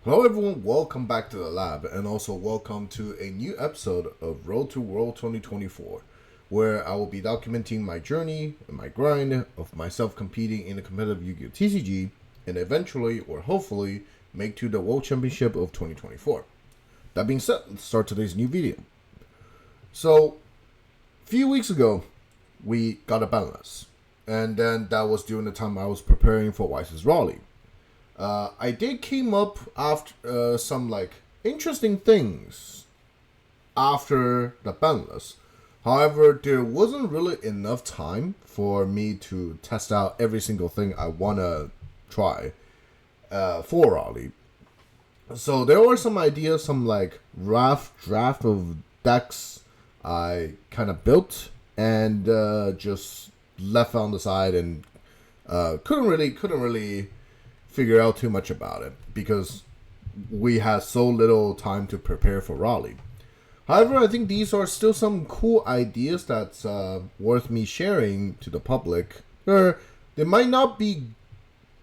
Hello everyone, welcome back to the lab and also welcome to a new episode of Road to World 2024 where I will be documenting my journey and my grind of myself competing in the competitive Yu-Gi-Oh! TCG and eventually or hopefully make to the World Championship of 2024. That being said, let's start today's new video. So, a few weeks ago, we got a balance and then that was during the time I was preparing for Weiss's Raleigh. I did came up after some interesting things after the banless. However, there wasn't really enough time for me to test out every single thing I wanna try for Raleigh. So there were some ideas, some rough draft of decks I kind of built and just left on the side and couldn't really figure out too much about it because we had so little time to prepare for Raleigh. However, I think these are still some cool ideas that's worth me sharing to the public. They might not be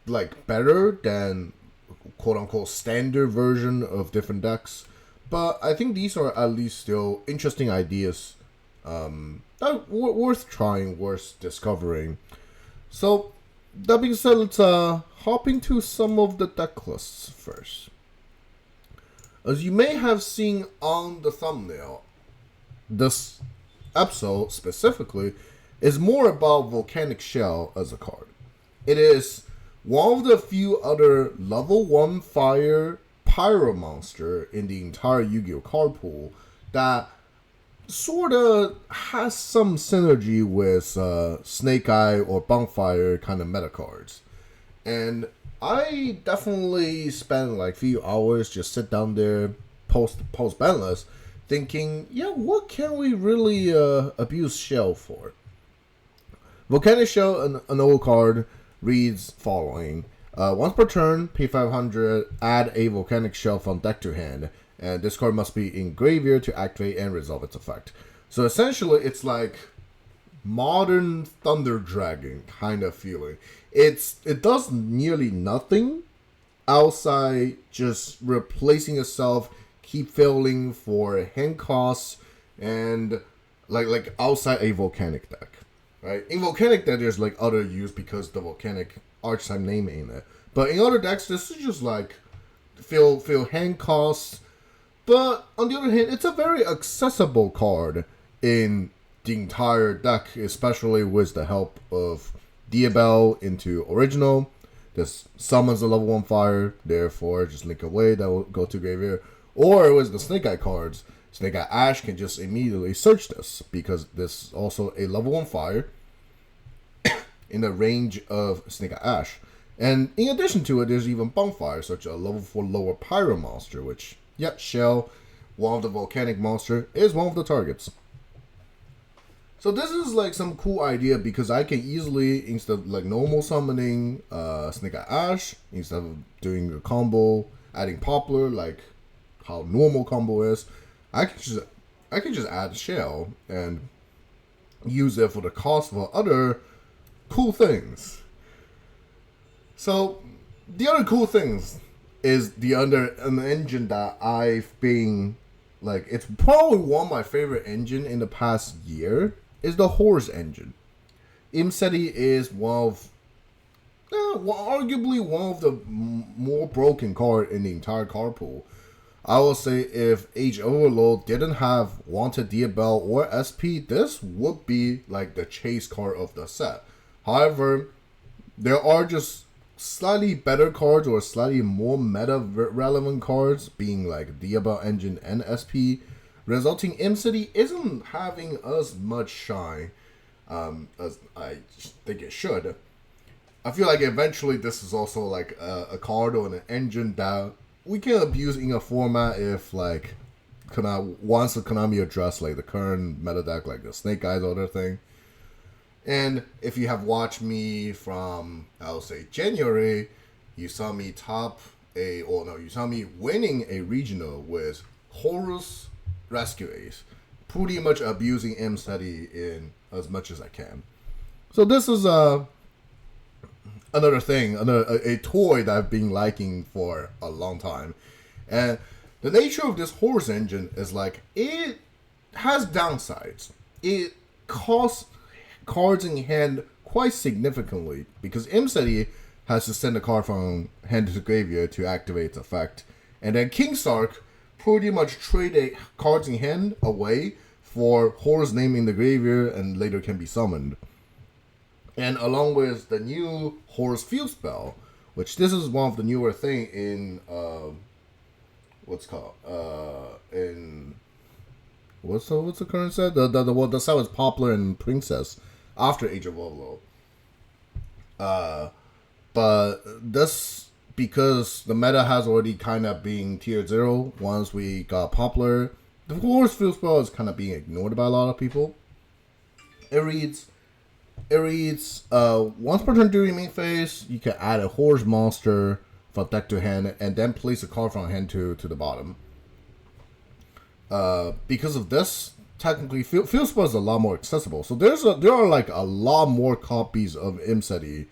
better than quote unquote standard version of different decks, but I think these are at least still interesting ideas that worth trying, worth discovering. So that being said, let's hop into some of the deck lists first. As you may have seen on the thumbnail, this episode specifically is more about Volcanic Shell as a card. It is one of the few other level 1 fire pyro monster in the entire Yu-Gi-Oh! Card pool that sort of has some synergy with Snake Eye or Bonfire kind of meta cards. And I definitely spent a few hours just sit down there post banless thinking, yeah, what can we really abuse Shell for? Volcanic Shell, an old card, reads following. Once per turn, pay 500, add a Volcanic Shell from deck to hand. And this card must be in graveyard to activate and resolve its effect. So essentially, it's like modern Thunder Dragon kind of feeling. It does nearly nothing outside just replacing itself, keep failing for hand costs, and like outside a Volcanic deck, right? In Volcanic deck, there's other use because the Volcanic archetype name in it. But in other decks, this is just feel hand costs. But on the other hand, it's a very accessible card in the entire deck, especially with the help of Diabell into original. This summons a level 1 fire, therefore just link away, that will go to graveyard. Or with the Snake Eye cards, Snake Eye Ash can just immediately search this, because this is also a level 1 fire in the range of Snake Eye Ash. And in addition to it, there's even Bonfire, such a level 4 lower pyro monster, which, yep, Shell, one of the Volcanic monster, is one of the targets. So this is some cool idea because I can easily, instead of normal summoning Snake Eye Ash, instead of doing a combo, adding Poplar like how normal combo is, I can just add Shell and use it for the cost of other cool things. So the other cool things is an engine that I've been it's probably one of my favorite engine in the past year is the Horse engine. Imseti is arguably one of the more broken card in the entire card pool. I will say if Age Overload didn't have Wanted Diabell or SP, this would be the chase card of the set. However, there are just slightly better cards or slightly more meta relevant cards, being Diabell Engine and SP, resulting Imseti isn't having as much shine as I think it should. I feel eventually this is also a card or an engine that we can abuse in a format if once the Konami address the current meta deck, the Snake Eyes other thing. And if you have watched me from, I'll say, January, you saw me you saw me winning a regional with Horus Rescue Ace, pretty much abusing Imseti in as much as I can. So this is another thing, a toy that I've been liking for a long time. And the nature of this horse engine is like it has downsides. It costs cards in hand quite significantly because Imseti has to send a card from hand to graveyard to activate its effect. And then King Sark pretty much trade a cards in hand away for horse name in the graveyard and later can be summoned. And along with the new horse field spell, which this is one of the newer thing in what's the current set? The set was Poplar and Princess after Age of Overload. But this, because the meta has already kind of been tier 0 once we got Poplar, the horse field spell is kind of being ignored by a lot of people. It reads once per turn during main phase, you can add a horse monster from deck to hand and then place a card from hand to the bottom. Because of this, technically field spell is a lot more accessible. So there are like a lot more copies of Imseti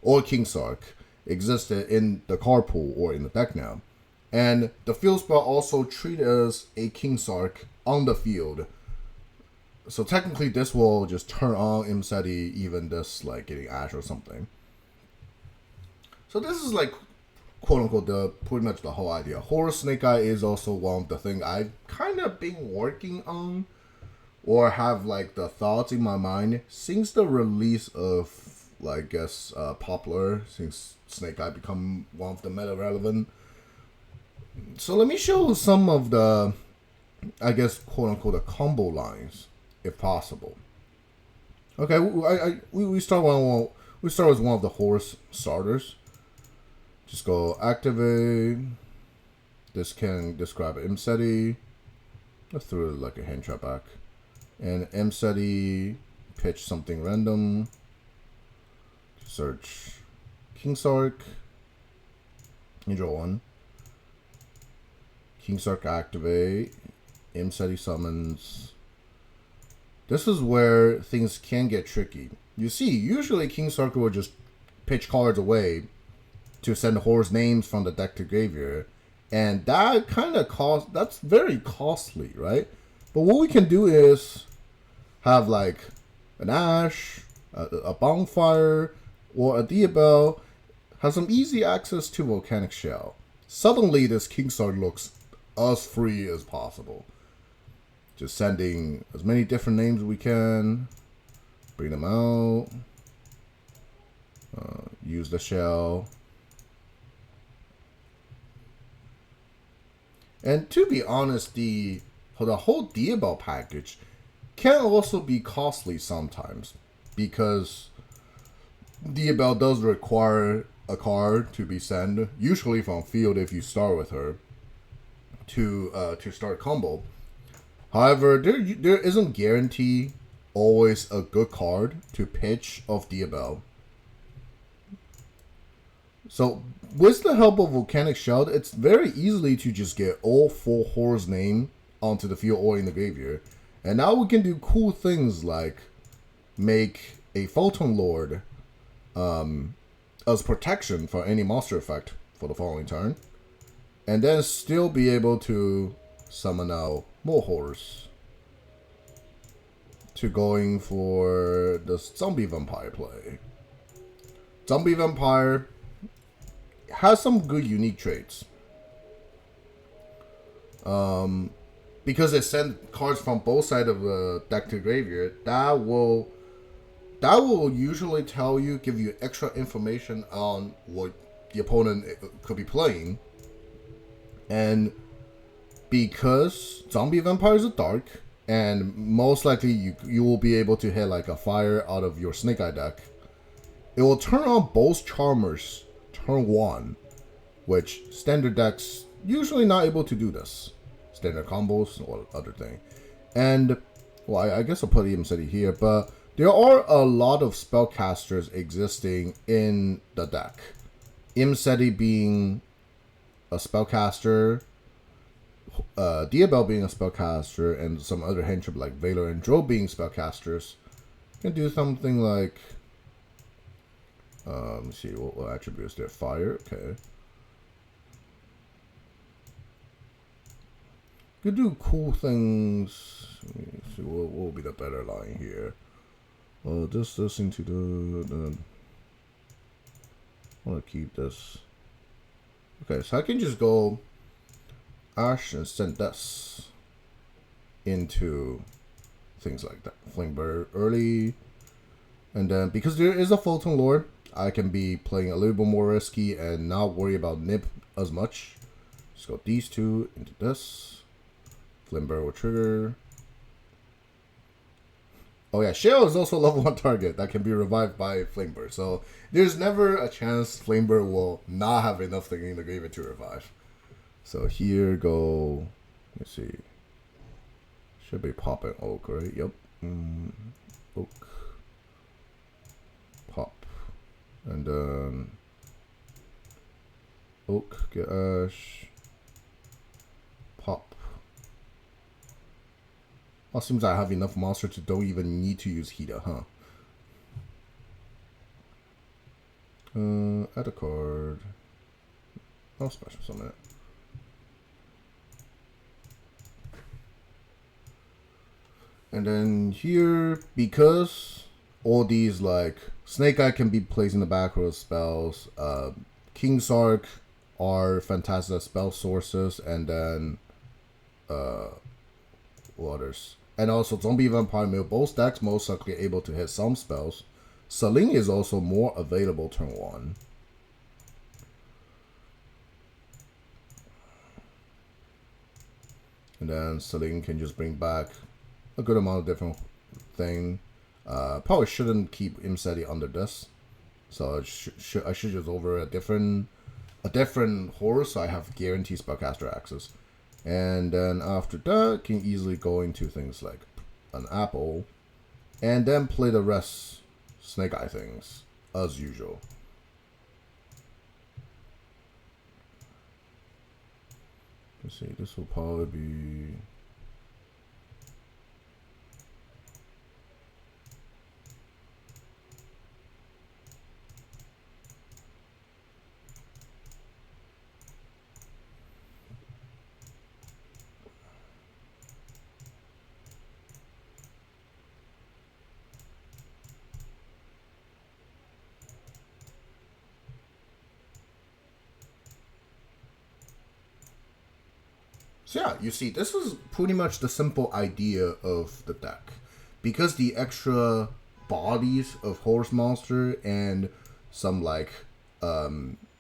or King Sark existed in the card pool or in the deck now. And the field spell also treated as a King Sark on the field. So technically this will just turn on Imseti even this like getting Ash or something. So this is like quote unquote pretty much the whole idea. Horror Snake Eye is also one of the things I've kind of been working on or have like the thoughts in my mind since the release of like I guess Poplar, since Snake Eye become one of the meta relevant. So let me show some of the I guess quote unquote the combo lines if possible. Okay, we start with one of the horse starters. Just go activate. This can describe Imseti. Let's throw it like a hand trap back. And Imseti, pitch something random. Search King Sark. You draw one. King Sark activate. Imseti summons. This is where things can get tricky. You see, usually King Sark will just pitch cards away to send horse names from the deck to graveyard. And that kind of that's very costly, right? But what we can do is have like an Ash, a Bonfire, or a Diabell, have some easy access to Volcanic Shell. Suddenly this King Sark looks as free as possible. Just sending as many different names as we can, bring them out, use the shell. And to be honest, the whole Diabell package can also be costly sometimes because Diabell does require a card to be sent, usually from field if you start with her, to start combo. However, there isn't guarantee always a good card to pitch of Diabell. So with the help of Volcanic Shell, it's very easily to just get all 4 horse name onto the field or in the graveyard. And now we can do cool things like make a Photon Lord as protection for any monster effect for the following turn. And then still be able to summon out more horse to going for the Zombie Vampire play. Zombie Vampire has some good unique traits. Because it sends cards from both sides of the deck to graveyard, that will usually give you extra information on what the opponent could be playing. And because Zombie Vampires are dark, and most likely you will be able to hit like a fire out of your Snake Eye deck, it will turn on both Charmers turn 1, which standard decks usually not able to do this. Standard combos or other thing. And, well, I guess I'll put Imseti here, but there are a lot of spellcasters existing in the deck. Imseti being a spellcaster, Diabell being a spellcaster, and some other henchman like Valor and Dro being spellcasters. You can do something like, let's see, what attributes there? Fire, okay. Could do cool things. Let me see what will be the better line here. This into the I want to keep this. Okay, so I can just go Ash and send this into things like that. Flamebird early. And then because there is a Photon Lord, I can be playing a little bit more risky and not worry about Nip as much. Just go these two into this. Flamebird will trigger. Oh yeah, Shale is also a level 1 target that can be revived by Flamebird. So there's never a chance Flamebird will not have enough thing in the graveyard to revive. So here go, let's see. Should be popping Oak, right? Yep. Oak. Pop. And then Oak, get Ash. Pop. Well, seems I have enough monsters to don't even need to use Hida, huh? Add a card. I'll special summon it. And then here, because all these like Snake Eye can be placed in the back row of spells, King Sark are fantastic spell sources, and then Waters. And also, Zombie Vampire Mill, both decks most likely able to hit some spells. Saling is also more available turn 1. And then Saling can just bring back a good amount of different thing. Probably shouldn't keep Imseti under this. So I should just over a different horse, so I have guaranteed spellcaster access. And then after that, can easily go into things like an apple, and then play the rest Snake Eye things as usual. Let's see, this will probably be. So yeah, you see, this is pretty much the simple idea of the deck. Because the extra bodies of Horse Monster and some like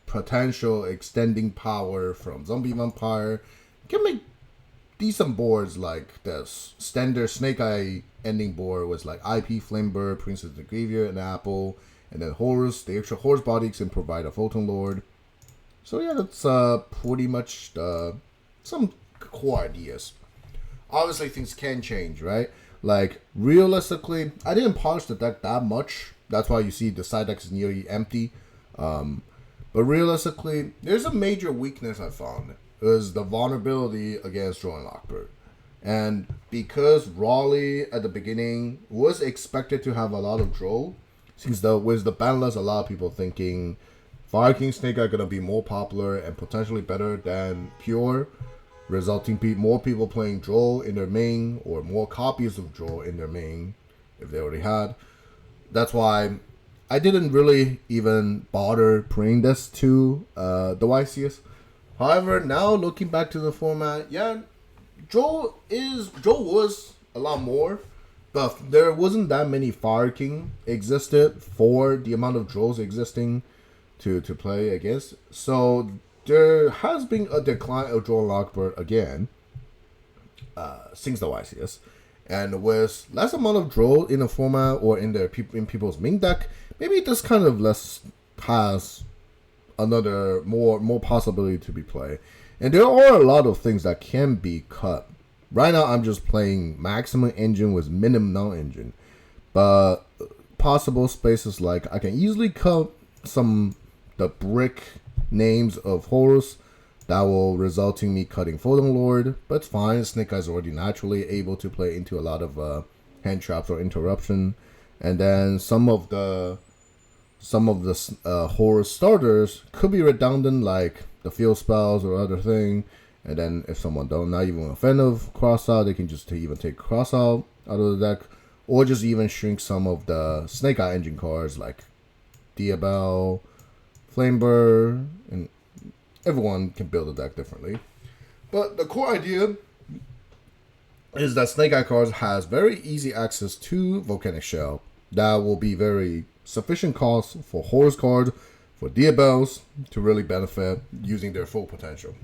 potential extending power from Zombie Vampire can make decent boards like this. Standard Snake Eye ending board was like IP Flamebird, Princess of the Graveyard, and Apple, and then Horus. The extra Horse bodies can provide a Photon Lord. So yeah, that's pretty much some core ideas. Obviously things can change, right? Like realistically, I didn't polish the deck that much. That's why you see the side deck is nearly empty. But realistically, there's a major weakness I found. Is the vulnerability against Draw and Lockbird. And because Raleigh at the beginning was expected to have a lot of draw, since with the banless, a lot of people thinking Fire King Snake are gonna be more popular and potentially better than Pure, resulting more people playing draw in their main, or more copies of draw in their main if they already had. That's why I didn't really even bother bringing this to the YCS. However, now looking back to the format, yeah, draw was a lot more, but there wasn't that many Fire King existed for the amount of draws existing to play against. So there has been a decline of Draw and Lockbird again since the YCS, and with less amount of draw in the format or in people's main deck, maybe this kind of has another more possibility to be played. And there are a lot of things that can be cut. Right now, I'm just playing maximum engine with minimum non-engine, but possible spaces like I can easily cut the brick names of Horus that will result in me cutting Photon Lord, but it's fine. Snake Eye's already naturally able to play into a lot of hand traps or interruption, and then some of the Horus starters could be redundant, like the field spells or other thing, And then if someone don't not even a fan of cross out, they can just even take cross out of the deck, or just even shrink some of the Snake Eye engine cards like Diabell, Flamebird, and everyone can build a deck differently. But the core idea is that Snake Eye cards has very easy access to Volcanic Shell. That will be very sufficient cost for Horus cards, for Diabells to really benefit using their full potential.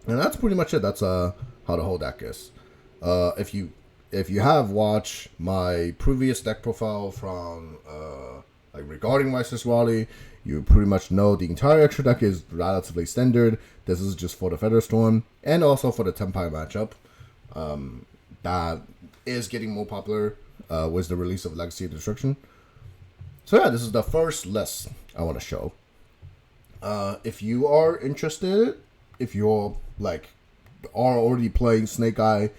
And that's pretty much it. That's how the whole deck is. If you have watched my previous deck profile from like regarding Rice's Raleigh, you pretty much know the entire extra deck is relatively standard. This is just for the Featherstorm and also for the Tenpai matchup. That is getting more popular with the release of Legacy of Destruction. So yeah, this is the first list I want to show. If you are interested, if you're like are already playing Snake Eye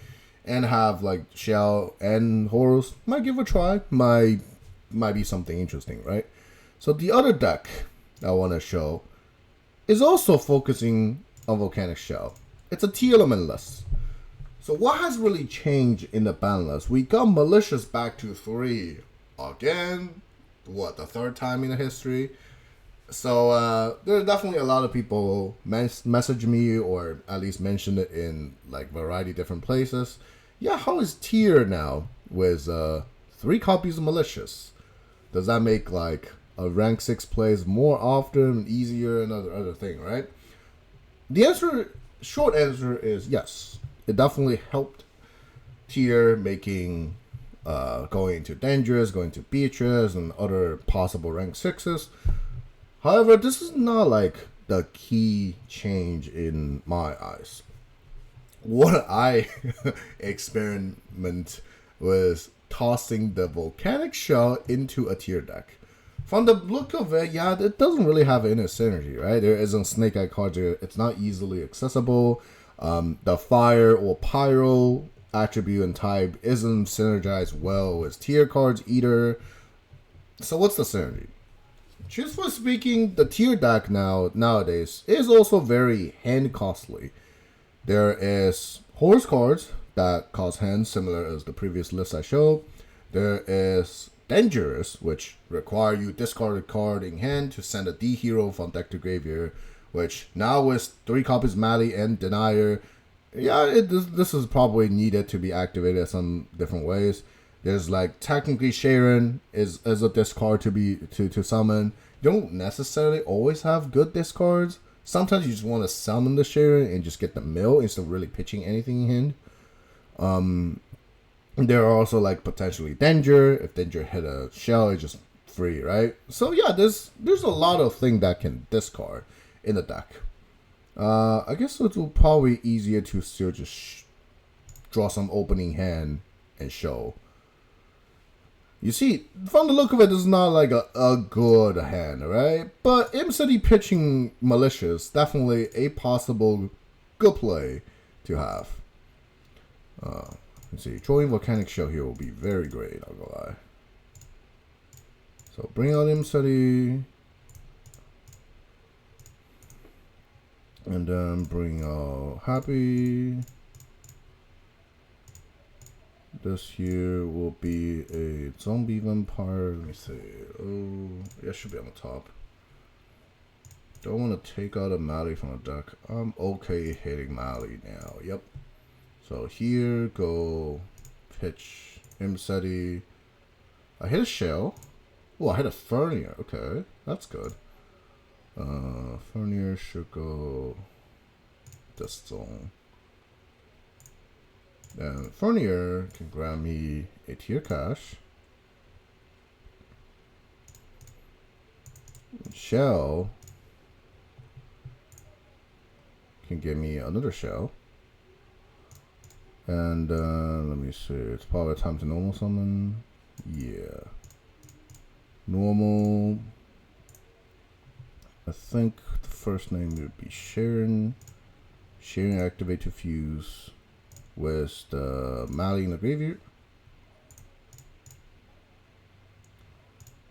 and have like Shell and Horus, might give it a try. Might be something interesting, right? So the other deck I want to show is also focusing on Volcanic Shell. It's a T-element list. So what has really changed in the ban list? We got Malicious back to 3 again. What, the third time in the history? So there are definitely a lot of people message me or at least mention it in like variety different places. Yeah, how is tier now with 3 copies of Malicious? Does that make like a rank 6 plays more often, easier, and other thing, right? The short answer is yes. It definitely helped tier making going into Dangerous, going to Beatrice, and other possible rank 6s. However, this is not like the key change in my eyes. What I experiment was tossing the Volcanic Shell into a tier deck. From the look of it, yeah, it doesn't really have any synergy, right? There isn't Snake Eye cards here. It's not easily accessible. The Fire or Pyro attribute and type isn't synergized well with tier cards either. So what's the synergy? Truthfully speaking, the tier deck nowadays is also very hand costly. There is Horus cards that cost hand, similar as the previous list I showed. There is Dangerous, which require you discard a card in hand to send a D hero from deck to graveyard, which now with 3 copies Mali and Denier, yeah, this is probably needed to be activated some different ways. There's like technically Sharon is a discard to summon. You don't necessarily always have good discards. Sometimes you just want to summon the Sharon and just get the mill instead of really pitching anything in hand. There are also like potentially Danger. If Danger hit a shell, it's just free, right? So yeah, there's a lot of things that can discard in the deck. I guess it will probably be easier to still just draw some opening hand and show. You see, from the look of it, this is not like a good hand, right? But M-City pitching Malicious, definitely a possible good play to have. Let's see, drawing Volcanic Shell here will be very great, I'll go lie. So bring out M-City. And then bring out Happy. This here will be a zombie vampire. Let me see. Oh, yeah, it should be on the top. Don't want to take out a Mali from the deck. I'm okay hitting Mali now. Yep. So here, go pitch M-City. I hit a shell. Oh, I hit a Fernier. Okay, that's good. Fernier should go this zone. And Fernier can grab me a tier cash. Shell can give me another shell. And let me see, it's probably time to normal summon. Yeah. Normal. I think the first name would be Sharon. Sharon activate to fuse with the Mali in the graveyard.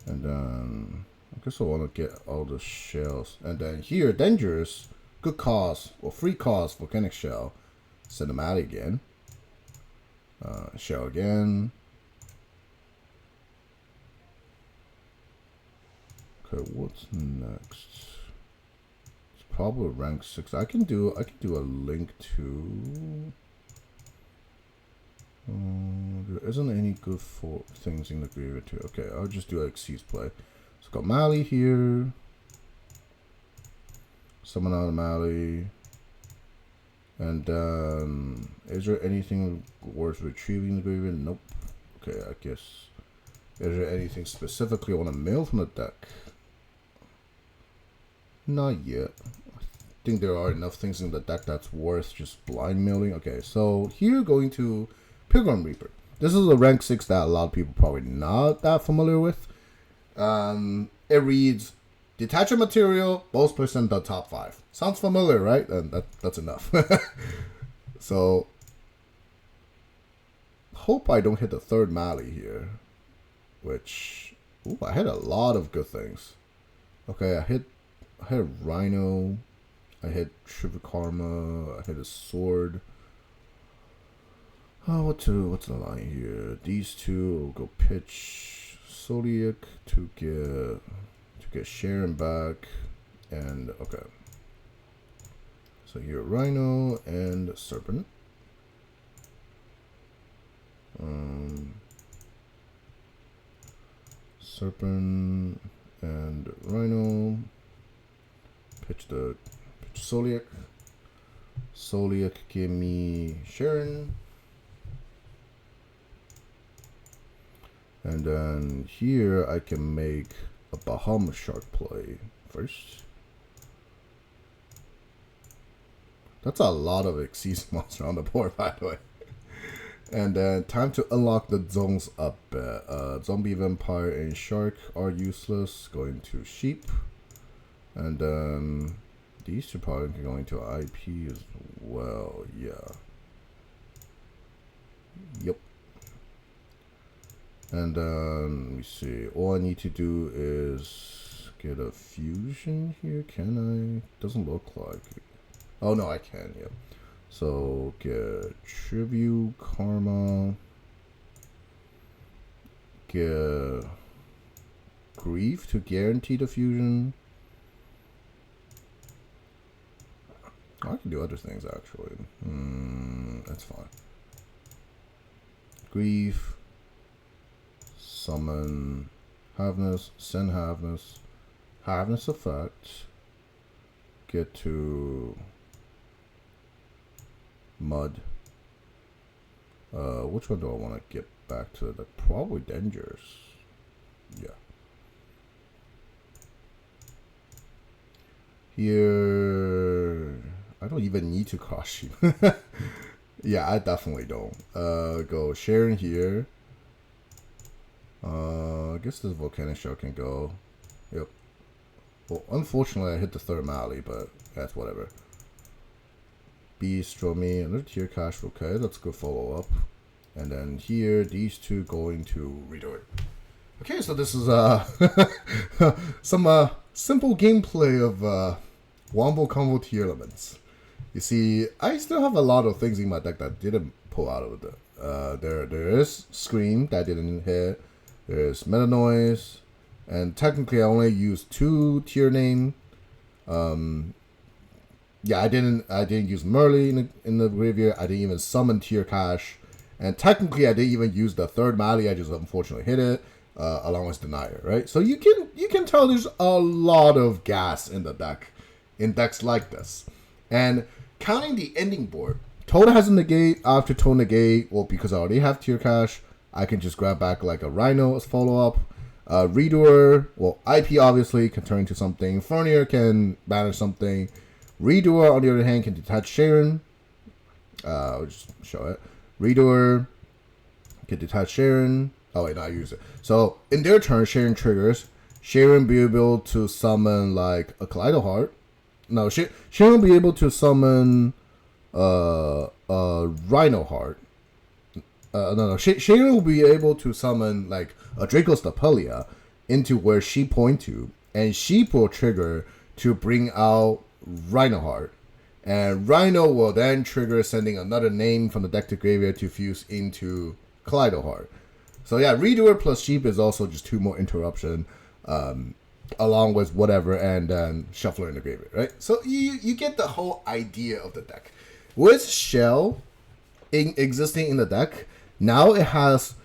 And then I guess I want to get all the shells. And then here, Dangerous Good cause, or free cause, Volcanic Shell. Cinematic again. Shell again. Okay, what's next? It's probably rank 6. I can do a link to. There isn't any good for things in the graveyard too. Okay, I'll just do Xyz play. So got Mali here. Summon out of Mali. And is there anything worth retrieving in the graveyard? Nope. Okay, I guess. Is there anything specifically I want to mail from the deck? Not yet. I think there are enough things in the deck that's worth just blind mailing. Okay, so here going to Pilgrim Reaper. This is a rank 6 that a lot of people probably not that familiar with. It reads, detach a material, most percent the top 5. Sounds familiar, right? And that's enough. So, hope I don't hit the third Mali here. Which, ooh, I hit a lot of good things. Okay, I hit Rhino. I hit Triple Karma. I hit a sword. Oh, what's the line here? These two will go pitch Zodiac to get Sharon back, and okay. So here, Rhino and Serpent. Serpent and Rhino. Pitch Zodiac. Zodiac give me Sharon. And then here I can make a Bahamut Shark play first. That's a lot of Xyz monster on the board, by the way. And then time to unlock the zones up. Zombie, Vampire, and Shark are useless. Going to Sheep. And then these two probably going to IP as well. Yeah. Yep. And let me see. All I need to do is get a fusion here. Can I? Doesn't look like it. Oh no, I can. Yep. So get Tribute, Karma. Get Grief to guarantee the fusion. I can do other things actually. That's fine. Grief. Summon Haveness, send Haveness effect, get to Mud. Which one do I want to get back to? The probably Dangerous. Yeah. Here, I don't even need to cross you. Yeah, I definitely don't. Go Sharon here. I guess this Volcanic Shell can go. Yep. Well, unfortunately, I hit the third Mali, but that's whatever. Beast, draw me another tier cash. Okay, that's good follow up. And then here, these two going to redo it. Okay, so this is some simple gameplay of Wombo Combo tier elements. You see, I still have a lot of things in my deck that didn't pull out of it. There is Scream that didn't hit. There's Meta Noise, and technically I only used 2 tier name. Yeah, I didn't use Merly in the graveyard. I didn't even summon tier cash, and technically I didn't even use the third Mali. I just unfortunately hit it along with Denier, right? So you can tell there's a lot of gas in the deck, in decks like this, and counting the ending board. Toad has a negate. After Toad negate, well, because I already have tier cash, I can just grab back like a Rhino as follow-up. Redoer, well, IP obviously can turn into something. Fernier can banish something. Redoer, on the other hand, can detach Sharon. I'll just show it. Redoer can detach Sharon. Oh, wait, no, I use it. So, in their turn, Sharon triggers. Sharon be able to summon like a Kaleido Heart. No, Sharon will be able to summon a Rhino Heart. Sharon will be able to summon like a Draco Stapelia into where she point to, and she will trigger to bring out Rhino Heart. And Rhino will then trigger sending another name from the deck to graveyard to fuse into Kaleido Heart. So yeah, Redoer plus Sheep is also just 2 more interruption, along with whatever, and then Shuffler in the graveyard, right? So you get the whole idea of the deck. With Shell existing in the deck, now it has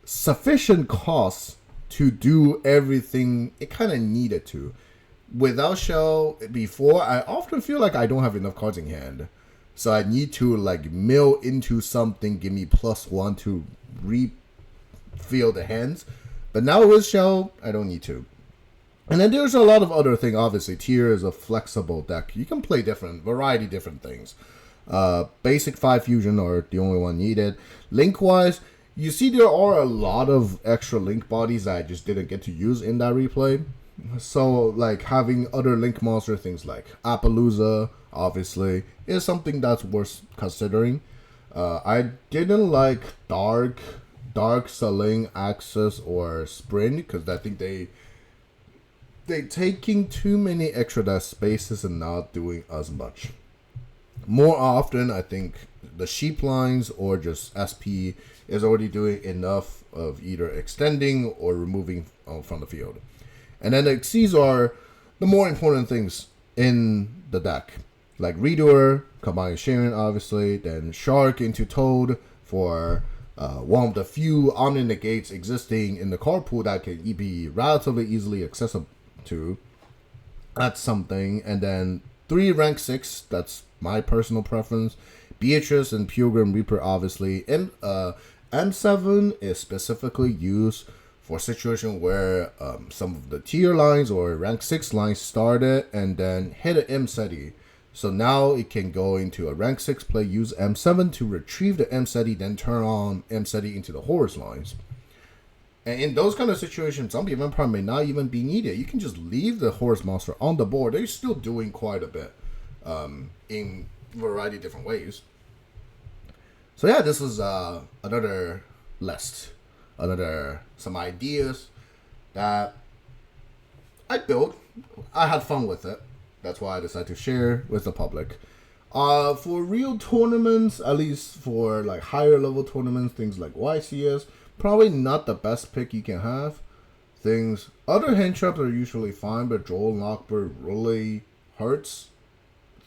sufficient costs to do everything it kind of needed to. Without Shell before, I often feel like I don't have enough cards in hand. So I need to like mill into something, give me +1 to refill the hands. But now with Shell, I don't need to. And then there's a lot of other things. Obviously, Tier is a flexible deck. You can play variety different things. Basic 5 fusion are the only one needed. Link-wise, you see there are a lot of extra Link bodies that I just didn't get to use in that replay. So, like, having other Link monster, things like Appaloosa, obviously, is something that's worth considering. I didn't like Dark, Saling, Axis, or Sprint, because I think they taking too many extra desk spaces and not doing as much. More often, I think the Sheep lines or just SP is already doing enough of either extending or removing from the field. And then the Xyz are the more important things in the deck. Like Redoer, combining Sharon, obviously. Then Shark into Toad for one of the few Omni-Negates existing in the card pool that can be relatively easily accessible to. That's something. And then 3 rank 6, that's my personal preference. Beatrice and Pilgrim Reaper, obviously. And M7 is specifically used for a situation where some of the tier lines or rank 6 lines started and then hit an M SETI. So now it can go into a rank 6 play, use M7 to retrieve the M SETI, then turn on M SETI into the horse lines. And in those kind of situations, some event power may not even be needed. You can just leave the horse monster on the board. They're still doing quite a bit in a variety of different ways. So yeah, this is another list. Some ideas that I built. I had fun with it. That's why I decided to share with the public. For real tournaments, at least for like higher level tournaments, things like YCS, probably not the best pick you can have. Other hand traps are usually fine, but Joel and Lockbird really hurts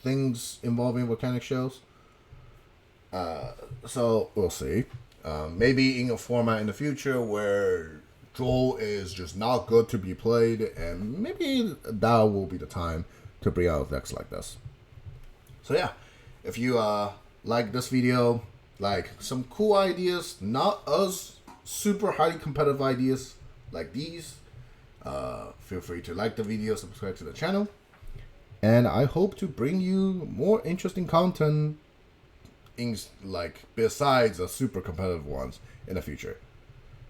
things involving volcanic shells. So we'll see. Maybe in a format in the future where Joel is just not good to be played, and maybe that will be the time to bring out decks like this. So yeah, if you like this video, like some cool ideas, not as super highly competitive ideas like these, feel free to like the video, subscribe to the channel, and I hope to bring you more interesting content like besides the super competitive ones in the future.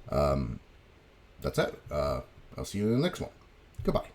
That's it. I'll see you in the next one. Goodbye.